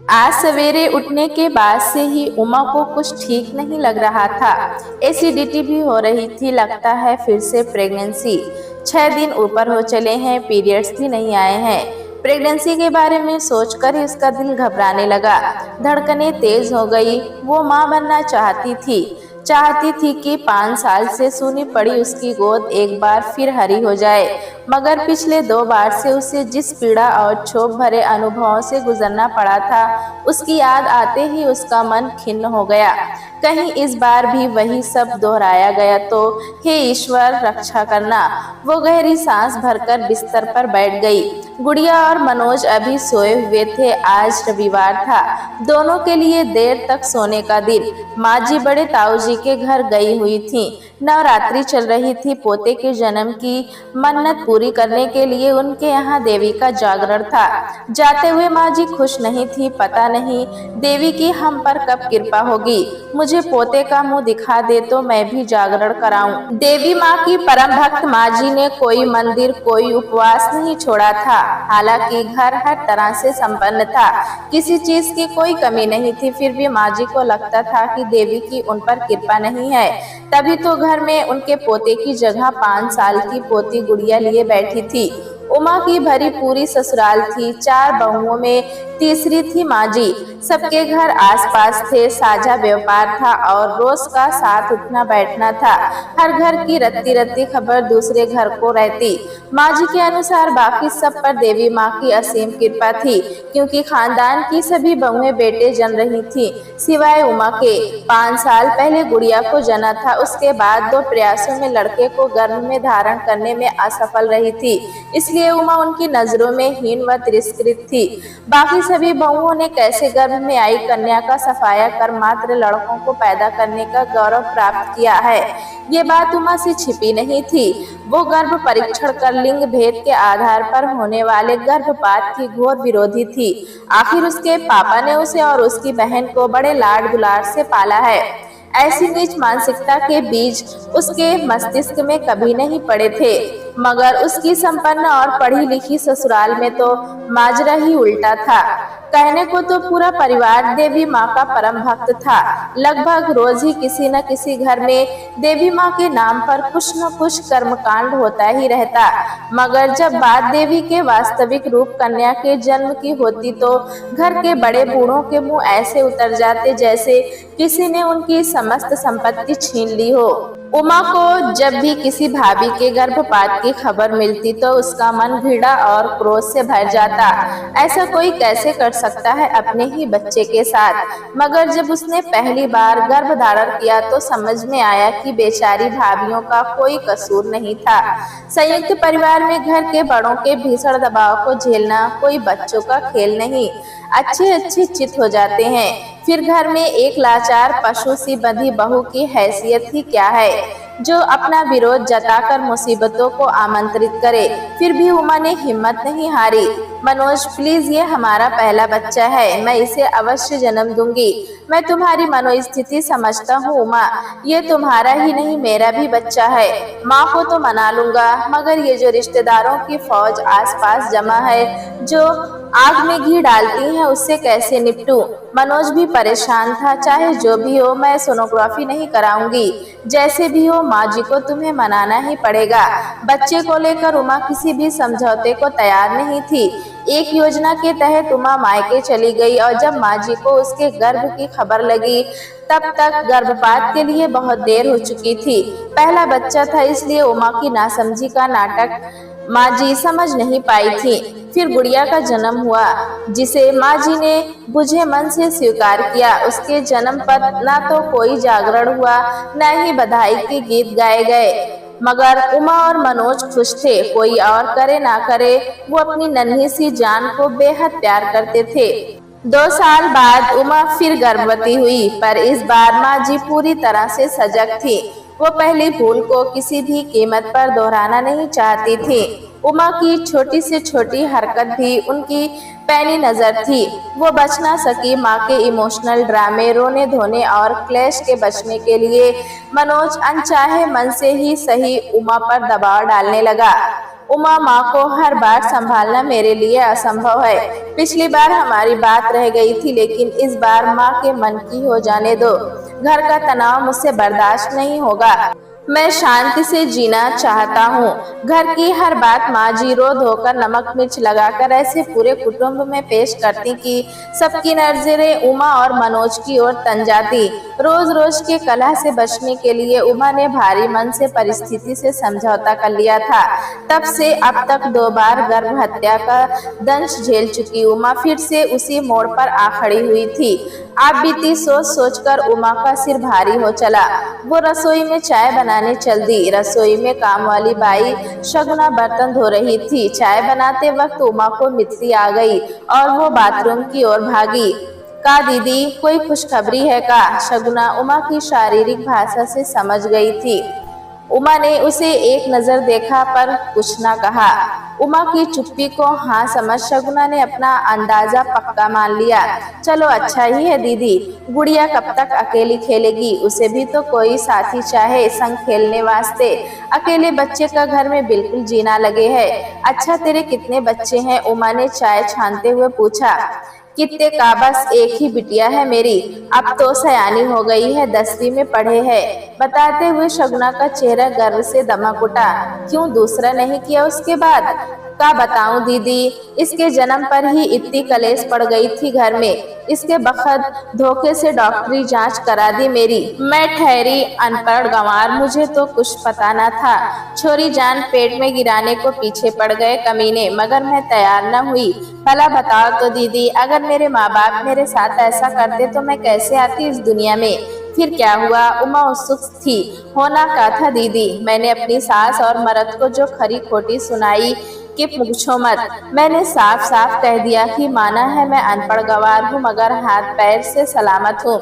आज सवेरे उठने के बाद से ही उमा को कुछ ठीक नहीं लग रहा था। एसिडिटी भी हो रही थी। लगता है फिर से प्रेगनेंसी। 6 दिन ऊपर हो चले हैं, पीरियड्स भी नहीं आए हैं। प्रेगनेंसी के बारे में सोचकर ही उसका दिल घबराने लगा। धड़कनें तेज हो गई। वो माँ बनना चाहती थी कि 5 साल से सूनी पड़ी उसकी गोद एक बार फिर हरी हो जाए। मगर पिछले 2 बार से उसे जिस पीड़ा और क्षोभ भरे अनुभवों से गुजरना पड़ा था, उसकी याद आते ही उसका मन खिन्न हो गया। कहीं इस बार भी वही सब दोहराया गया तो हे ईश्वर रक्षा करना। वो गहरी सांस भरकर बिस्तर पर बैठ गई। गुड़िया और मनोज अभी सोए हुए थे। आज रविवार था, दोनों के लिए देर तक सोने का दिन। माँ जी बड़े ताऊजी के घर गई हुई थी। नवरात्रि चल रही थी। पोते के जन्म की मन्नत पूरी करने के लिए उनके यहाँ देवी का जागरण था। जाते हुए माँ जी खुश नहीं थी। पता नहीं देवी की हम पर कब कृपा होगी, मुझे पोते का मुंह दिखा दे तो मैं भी जागरण कराऊं। देवी माँ की परम भक्त माँ जी ने कोई मंदिर, कोई उपवास नहीं छोड़ा था। हालांकि घर हर तरह से संपन्न था, किसी चीज की कोई कमी नहीं थी। फिर भी माँ जी को लगता था कि देवी की उन पर कृपा नहीं है। तभी तो घर में उनके पोते की जगह 5 साल की पोती गुड़िया लिए बैठी थी। उमा की भरी पूरी ससुराल थी। 4 बहुओं में तीसरी थी माँ जी। सबके घर आसपास थे। साझा व्यापार था और रोज का साथ उठना बैठना था। हर घर की रत्ती रत्ती खबर दूसरे घर को रहती। माँ जी के अनुसार बाकी सब पर देवी माँ की असीम कृपा थी, क्योंकि खानदान की सभी बहुएं बेटे जन रही थी सिवाय उमा के। 5 साल पहले गुड़िया को जना था। उसके बाद 2 प्रयासों में लड़के को गर्भ में धारण करने में असफल रही थी, इसलिए उमा उनकी नजरों में हीन व तिरस्कृत थी। बाकी सभी बहुओं ने कैसे गर्भ में आई कन्या का सफाया कर मात्र लड़कों को पैदा करने का गौरव प्राप्त किया है। ये बात उमा से छिपी नहीं थी। वो गर्भ परीक्षण कर लिंग भेद के आधार पर होने वाले गर्भपात की घोर विरोधी थी। आखिर उसके पापा ने उसे और उसकी बहन को बड़े लाड दुलार से पाला है। ऐसी नीच मानसिकता के बीज उसके मस्तिष्क में कभी नहीं पड़े थे। मगर उसकी संपन्न और पढ़ी लिखी ससुराल में तो माजरा ही उल्टा था। कहने को तो पूरा परिवार देवी माँ का परम भक्त था। लगभग रोज ही किसी न किसी घर में देवी माँ के नाम पर कुछ न कुछ कर्मकांड होता ही रहता। मगर जब बात देवी के वास्तविक रूप कन्या के जन्म की होती तो घर के बड़े बूढ़ों के मुंह ऐसे उतर जाते जैसे किसी ने उनकी समस्त संपत्ति छीन ली हो। उमा को जब भी किसी भाभी के गर्भपात की खबर मिलती तो उसका मन घृणा और क्रोध से भर जाता। ऐसा कोई कैसे कर सकता है अपने ही बच्चे के साथ। मगर जब उसने पहली बार गर्भ धारण किया तो समझ में आया कि बेचारी भाभीियों का कोई कसूर नहीं था। संयुक्त परिवार में घर के बड़ों के भीषण दबाव को झेलना कोई बच्चों का खेल नहीं। अच्छे चित हो जाते हैं। फिर घर में एक लाचार पशु सी बंधी बहू की हैसियत ही क्या है, जो अपना विरोध जताकर मुसीबतों को आमंत्रित करे। फिर भी उमा ने हिम्मत नहीं हारी। मनोज प्लीज, ये हमारा पहला बच्चा है, मैं इसे अवश्य जन्म दूंगी। मैं तुम्हारी मनोस्थिति समझता हूँ उमा, ये तुम्हारा ही नहीं मेरा भी बच्चा है। माँ को तो मना लूंगा, मगर ये जो रिश्तेदारों की फौज आसपास जमा है जो आग में घी डालती हैं, उससे कैसे निपटूं? मनोज भी परेशान था। चाहे जो भी हो, मैं सोनोग्राफी नहीं कराऊंगी। जैसे भी हो माँ जी को तुम्हें मनाना ही पड़ेगा। बच्चे को लेकर उमा किसी भी समझौते को तैयार नहीं थी। एक योजना के तहत उमा मायके चली गई और जब माँ जी को उसके गर्भ की खबर लगी तब तक गर्भपात के लिए बहुत देर हो चुकी थी। पहला बच्चा था, इसलिए उमा की नासमझी का नाटक माँ जी समझ नहीं पाई थी। फिर गुड़िया का जन्म हुआ, जिसे माँ जी ने बुझे मन से स्वीकार किया। उसके जन्म पर न तो कोई जागरण हुआ, न ही बधाई के गीत गाए गए। मगर उमा और मनोज खुश थे। कोई और करे ना करे, वो अपनी नन्ही सी जान को बेहद प्यार करते थे। 2 साल बाद उमा फिर गर्भवती हुई, पर इस बार माँ जी पूरी तरह से सजग थी। वो पहली भूल को किसी भी कीमत पर दोहराना नहीं चाहती थी। उमा की छोटी से छोटी हरकत भी उनकी पैनी नजर थी। वो बच ना सकी। माँ के इमोशनल ड्रामे, रोने धोने और क्लेश के बचने के लिए मनोज अनचाहे मन से ही सही उमा पर दबाव डालने लगा। उमा, माँ को हर बार संभालना मेरे लिए असंभव है। पिछली बार हमारी बात रह गई थी, लेकिन इस बार माँ के मन की हो जाने दो। घर का तनाव मुझसे बर्दाश्त नहीं होगा। मैं शांति से जीना चाहता हूँ। घर की हर बात माँ जी रो धोकर नमक मिर्च लगाकर ऐसे पूरे कुटुंब में पेश करती कि सबकी नजरें उमा और मनोज की ओर तन जाती। रोज रोज के कलह से बचने के लिए उमा ने भारी मन से परिस्थिति से समझौता कर लिया था। तब से अब तक 2 बार गर्भ हत्या का दंश झेल चुकी उमा फिर से उसी मोड़ पर आ खड़ी हुई थी। आप बीती सोच सोचकर उमा का सिर भारी हो चला। वो रसोई में चाय बनाने चल दी। रसोई में काम वाली बाई शगुना बर्तन धो रही थी। चाय बनाते वक्त उमा को मिर्ची आ गई और वो बाथरूम की ओर भागी। का दीदी, कोई खुशखबरी है का? शगुना उमा की शारीरिक भाषा से समझ गई थी। उमा ने उसे एक नजर देखा पर कुछ न कहा। उमा की चुप्पी को हाँ समझ शगुना ने अपना अंदाजा पक्का मान लिया। चलो अच्छा ही है दीदी, गुड़िया कब तक अकेली खेलेगी? उसे भी तो कोई साथी चाहे संग खेलने वास्ते। अकेले बच्चे का घर में बिल्कुल जीना लगे है। अच्छा, तेरे कितने बच्चे हैं? उमा ने चाय छानते हुए पूछा। कितने का? बस एक ही बिटिया है मेरी। अब तो सयानी हो गई है, 10वीं में पढ़े है। बताते हुए शगुना का चेहरा गर्व से दमक उठा। क्यों दूसरा नहीं किया उसके बाद? का बताऊं दीदी, इसके जन्म पर ही इतनी कलेश पड़ गई थी घर में। इसके बखत धोखे से डॉक्टरी जांच करा दी मेरी। मैं ठहरी अनपढ़ गंवार, मुझे तो कुछ पता न था। छोरी जान पेट में गिराने को पीछे पड़ गए कमीने, मगर मैं तैयार न हुई। भला बताओ तो दीदी, अगर मेरे माँ बाप मेरे साथ ऐसा करते तो मैं कैसे आती इस दुनिया में? फिर क्या हुआ? उमा उत्सुक थी। होना क्या था दीदी? मैंने अपनी सास और मर्द को जो खरी खोटी सुनाई कि पूछो मत। मैंने साफ साफ कह दिया कि माना है मैं अनपढ़ गंवार हूँ, मगर हाथ पैर से सलामत हूँ।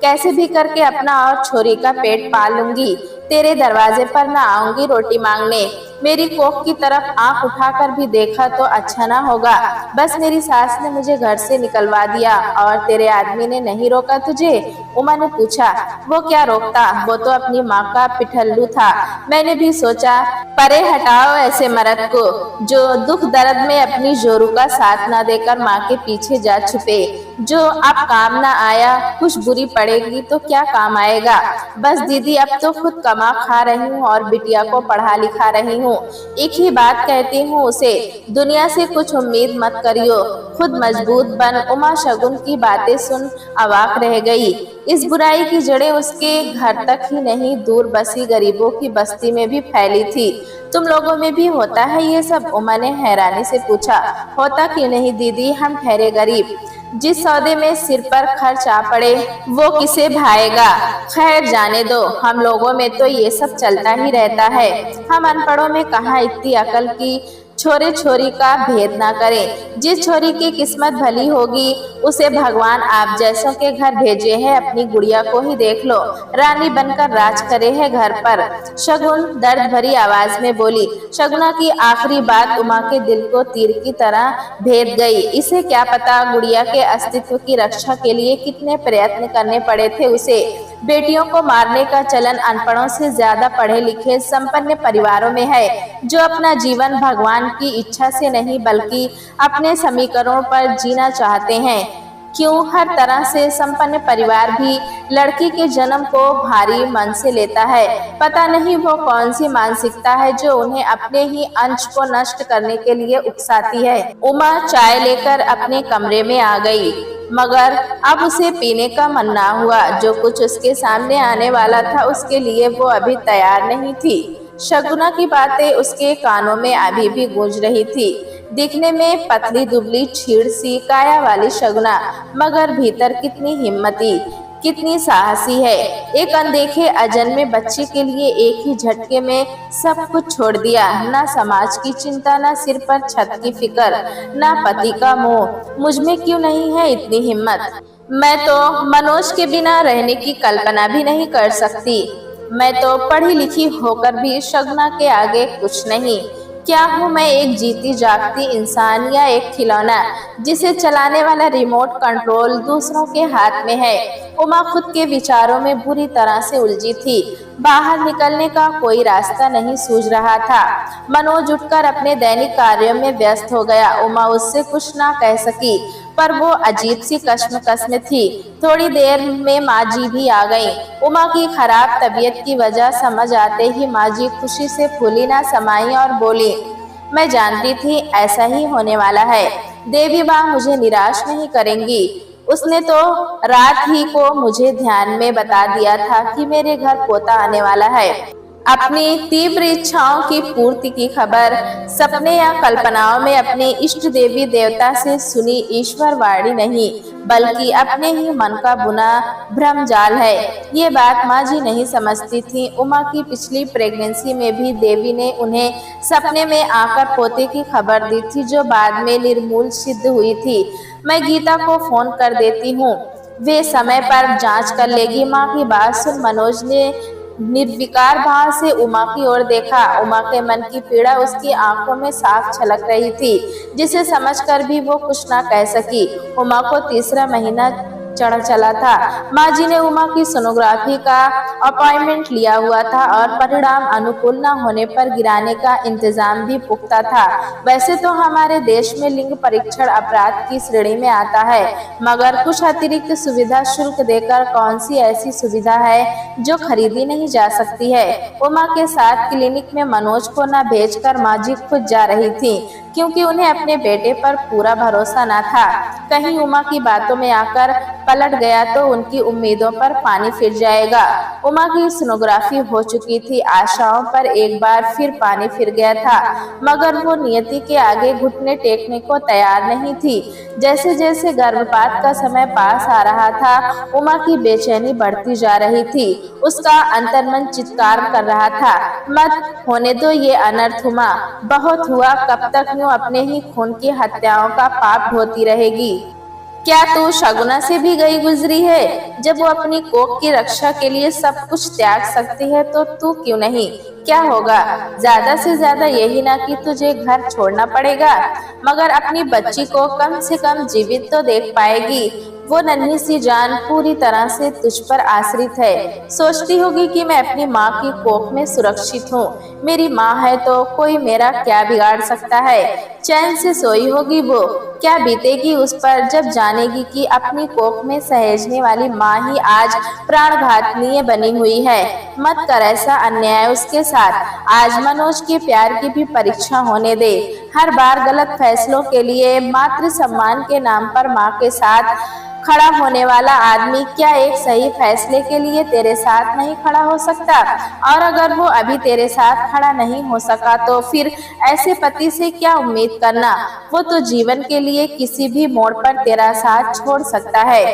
कैसे भी करके अपना और छोरी का पेट पाल लूंगी। तेरे दरवाजे पर न आऊंगी रोटी मांगने। मेरी कोख की तरफ आंख उठाकर भी देखा तो अच्छा ना होगा। बस मेरी सास ने मुझे घर से निकलवा दिया और तेरे आदमी ने नहीं रोका तुझे? उमा ने पूछा। वो क्या रोकता, वो तो अपनी माँ का पिठल्लू था। मैंने भी सोचा, परे हटाओ ऐसे मर्द को जो दुख दर्द में अपनी जोरू का साथ ना देकर माँ के पीछे जा छुपे। जो अब काम ना आया, कुछ बुरी पड़ेगी तो क्या काम आएगा? बस दीदी, अब तो खुद कमा खा रही हूँ और बिटिया को पढ़ा लिखा रही हूँ। एक ही बात कहती हूँ उसे, दुनिया से कुछ उम्मीद मत करियो, खुद मजबूत बन। उमा शगुन की बातें सुन अवाक रह गई। इस बुराई की जड़ें उसके घर तक ही नहीं, दूर बसी गरीबों की बस्ती में भी फैली थी। तुम लोगों में भी होता है ये सब? उमा ने हैरानी से पूछा। होता क्यों नहीं दीदी, हम ठहरे गरीब। जिस सौदे में सिर पर खर्च आ पड़े वो किसे भाएगा? खैर जाने दो, हम लोगों में तो ये सब चलता ही रहता है। हम अनपढ़ों में कहाँ इतनी अकल की छोरे छोरी का भेद ना करें। जिस छोरी की किस्मत भली होगी उसे भगवान आप जैसों के घर भेजे है। अपनी गुड़िया को ही देख लो, रानी बनकर राज करे है घर पर। शगुन दर्द भरी आवाज में बोली। शगुना की आखिरी बात उमा के दिल को तीर की तरह भेद गई। इसे क्या पता गुड़िया के अस्तित्व की रक्षा के लिए कितने प्रयत्न करने पड़े थे उसे। बेटियों को मारने का चलन अनपढ़ों से ज्यादा पढ़े लिखे संपन्न परिवारों में है, जो अपना जीवन भगवान की इच्छा से नहीं बल्कि अपने समीकरणों पर जीना चाहते हैं। क्यों हर तरह से संपन्न परिवार भी लड़की के जन्म को भारी मन से लेता है। पता नहीं वो कौन सी मानसिकता है जो उन्हें अपने ही अंश को नष्ट करने के लिए उकसाती है। उमा चाय लेकर अपने कमरे में आ गई, मगर अब उसे पीने का मन ना हुआ। जो कुछ उसके सामने आने वाला था उसके लिए वो अभी तैयार नहीं थी। शगुना की बातें उसके कानों में अभी भी गूंज रही थी। दिखने में पतली दुबली छीड़ सी काया वाली शगुना, मगर भीतर कितनी हिम्मती, कितनी साहसी है। एक अनदेखे अजन्मे बच्चे के लिए एक ही झटके में सब कुछ छोड़ दिया। ना समाज की चिंता, ना सिर पर छत की फिक्र, ना पति का मोह। मुझ में क्यों नहीं है इतनी हिम्मत? मैं तो मनोज के बिना रहने की कल्पना भी नहीं कर सकती। मैं तो पढ़ी लिखी होकर भी शगुना के आगे कुछ नहीं। क्या हूँ मैं एक जीती जागती इंसान या एक खिलौना जिसे चलाने वाला रिमोट कंट्रोल दूसरों के हाथ में है। उमा खुद के विचारों में बुरी तरह से उलझी थी। बाहर निकलने का कोई रास्ता नहीं सूझ रहा था। मनोज उठकर अपने दैनिक कार्यों में व्यस्त हो गया। उमा उससे कुछ ना कह सकी, पर वो अजीब सी कश्मकश में थी। थोड़ी देर में माँ जी भी आ गईं। उमा की खराब तबीयत की वजह समझ आते ही माँ जी खुशी से फूली ना समाई और बोली, मैं जानती थी ऐसा ही होने वाला है। देवी माँ मुझे निराश नहीं करेंगी। उसने तो रात ही को मुझे ध्यान में बता दिया था कि मेरे घर पोता आने वाला है। अपनी तीव्र इच्छाओं की पूर्ति की खबर सपने या कल्पनाओं में अपने इष्ट देवी देवता से सुनी ईश्वर वाणी नहीं, बल्कि अपने ही मन का बुना भ्रम जाल है। ये बात माँ जी नहीं समझती थी। उमा की पिछली प्रेगनेंसी में भी देवी ने उन्हें सपने में आकर पोते की खबर दी थी, जो बाद में निर्मूल सिद्ध हुई थी। मैं गीता को फोन कर देती हूँ, वे समय पर जांच कर लेगी। माँ की बात सुन मनोज ने निर्विकार भाव से उमा की ओर देखा। उमा के मन की पीड़ा उसकी आंखों में साफ झलक रही थी, जिसे समझकर भी वो कुछ ना कह सकी। उमा को तीसरा महीना चढ़ चला था। माँ जी ने उमा की सोनोग्राफी का अपॉइंटमेंट लिया हुआ था और परिणाम अनुकूल न होने पर गिराने का इंतजाम भी पुख्ता था। वैसे तो हमारे देश में लिंग परीक्षण अपराध की श्रेणी में आता है, मगर कुछ अतिरिक्त सुविधा शुल्क देकर कौन सी ऐसी सुविधा है जो खरीदी नहीं जा सकती है। उमा के साथ क्लिनिक में मनोज को न भेजकर माँ जी खुद जा रही थी, क्योंकि उन्हें अपने बेटे पर पूरा भरोसा न था। कहीं उमा की बातों में आकर पलट गया तो उनकी उम्मीदों पर पानी फिर जाएगा। उमा की सोनोग्राफी हो चुकी थी। आशाओं पर एक बार फिर पानी फिर गया था, मगर वो नियति के आगे घुटने टेकने को तैयार नहीं थी। जैसे जैसे गर्भपात का समय पास आ रहा था, उमा की बेचैनी बढ़ती जा रही थी। उसका अंतर्मन चित्कार कर रहा था, मत होने दो ये अनर्थ उमा, बहुत हुआ, कब तक यूं अपने ही खून की हत्याओं का पाप ढोती रहेगी। क्या तू शगुना से भी गई गुजरी है? जब वो अपनी कोख की रक्षा के लिए सब कुछ त्याग सकती है तो तू क्यों नहीं? क्या होगा? ज्यादा से ज्यादा यही ना कि तुझे घर छोड़ना पड़ेगा, मगर अपनी बच्ची को कम से कम जीवित तो देख पाएगी। वो नन्ही सी जान पूरी तरह से तुझ पर आश्रित है। सोचती होगी कि मैं अपनी माँ की कोख में सुरक्षित हूँ। मेरी माँ है तो कोई मेरा क्या बिगाड़ सकता है। चैन से सोई होगी वो। क्या बीतेगी उस पर जब जानेगी कि अपनी कोख में सहेजने वाली माँ ही आज प्राणघातनीय बनी हुई है। मत कर ऐसा अन्याय उसके साथ। आज मनोज के प्यार की भी परीक्षा होने दे। हर बार गलत फैसलों के लिए मातृ सम्मान के नाम पर माँ के साथ खड़ा होने वाला आदमी क्या एक सही फैसले के लिए तेरे साथ नहीं खड़ा हो सकता? और अगर वो अभी तेरे साथ खड़ा नहीं हो सका तो फिर ऐसे पति से क्या उम्मीद करना? वो तो जीवन के लिए किसी भी मोड़ पर तेरा साथ छोड़ सकता है।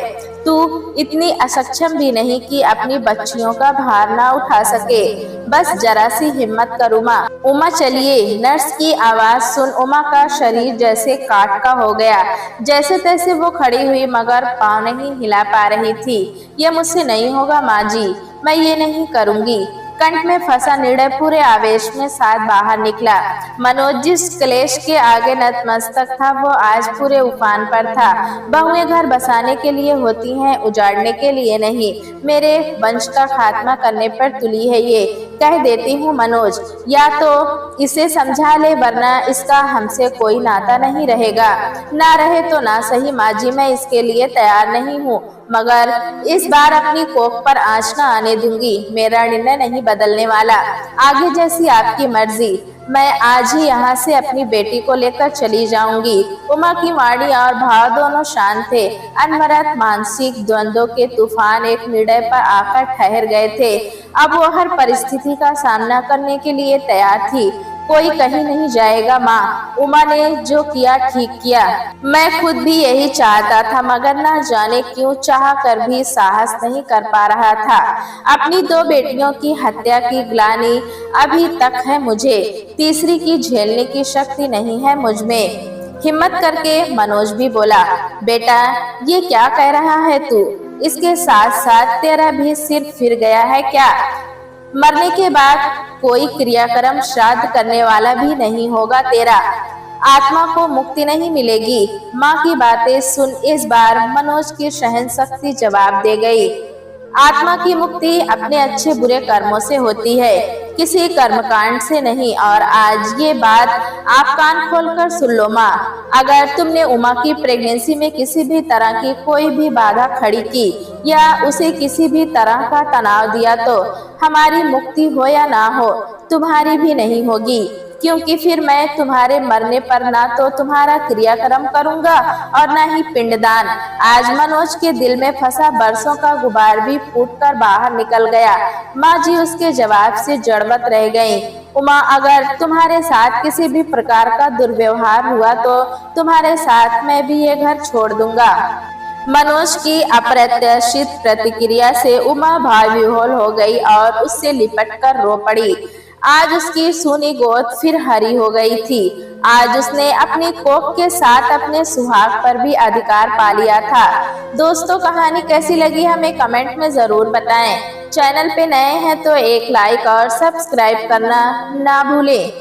तू इतनी असक्षम भी नहीं कि अपनी बच्चियों का भार ना उठा सके। बस जरा सी हिम्मत कर उमा। उमा चलिए। नर्स की आवाज सुन उमा का शरीर जैसे काट का हो गया। जैसे तैसे वो खड़ी हुई, मगर पाँव नहीं हिला पा रही थी। ये मुझसे नहीं होगा माँ जी, मैं ये नहीं करूँगी। कंठ में फंसा निर्णय पूरे आवेश में साथ बाहर निकला। मनोज जिस क्लेश के आगे नतमस्तक था, वो आज पूरे उफान पर था। बहुएं घर बसाने के लिए होती हैं, उजाड़ने के लिए नहीं। मेरे वंश का खात्मा करने पर तुली है ये। कह देती हूँ मनोज, या तो इसे समझा ले, वरना इसका हमसे कोई नाता नहीं रहेगा। ना रहे तो ना सही माँ जी, मैं इसके लिए तैयार नहीं हूँ, मगर इस बार अपनी कोख पर आँच न आने दूंगी। मेरा निर्णय नहीं बदलने वाला। आगे जैसी आपकी मर्जी। मैं आज ही यहाँ से अपनी बेटी को लेकर चली जाऊंगी। उमा की वाणी और भाव दोनों शांत थे। अनवरत मानसिक द्वंद्वों के तूफान एक निर्णय पर आकर ठहर गए थे। अब वो हर परिस्थिति का सामना करने के लिए तैयार थी। कोई कहीं नहीं जाएगा माँ, उमा ने जो किया ठीक किया। मैं खुद भी यही चाहता था, मगर ना जाने क्यों चाह कर भी साहस नहीं कर पा रहा था। अपनी दो बेटियों की हत्या की ग्लानि अभी तक है मुझे, तीसरी की झेलने की शक्ति नहीं है मुझ में। हिम्मत करके मनोज भी बोला, बेटा ये क्या कह रहा है तू? इसके साथ साथ तेरा भी सिर फिर गया है क्या? मरने के बाद कोई क्रियाक्रम श्राद्ध करने वाला भी नहीं होगा तेरा, आत्मा को मुक्ति नहीं मिलेगी। माँ की बातें सुन इस बार मनोज की सहनशक्ति जवाब दे गई। आत्मा की मुक्ति अपने अच्छे बुरे कर्मों से होती है, किसी कर्मकांड से नहीं। और आज ये बात आप कान खोलकर सुन लो माँ, अगर तुमने उमा की प्रेगनेंसी में किसी भी तरह की कोई भी बाधा खड़ी की या उसे किसी भी तरह का तनाव दिया तो हमारी मुक्ति हो या ना हो, तुम्हारी भी नहीं होगी, क्योंकि फिर मैं तुम्हारे मरने पर ना तो तुम्हारा क्रियाक्रम करूंगा और ना ही पिंडदान। आज मनोज के दिल में फंसा बरसों का गुबार भी फूटकर बाहर निकल गया। माँ जी उसके जवाब से जड़बत रह गईं। उमा, अगर तुम्हारे साथ किसी भी प्रकार का दुर्व्यवहार हुआ तो तुम्हारे साथ मैं भी ये घर छोड़ दूंगा। मनोज की अप्रत्याशित प्रतिक्रिया से उमा भावविह्वल हो गई और उससे लिपटकर रो पड़ी। आज उसकी सूनी गोद फिर हरी हो गई थी। आज उसने अपनी कोख के साथ अपने सुहाग पर भी अधिकार पा लिया था। दोस्तों, कहानी कैसी लगी हमें कमेंट में जरूर बताएं। चैनल पे नए हैं तो एक लाइक और सब्सक्राइब करना ना भूलें।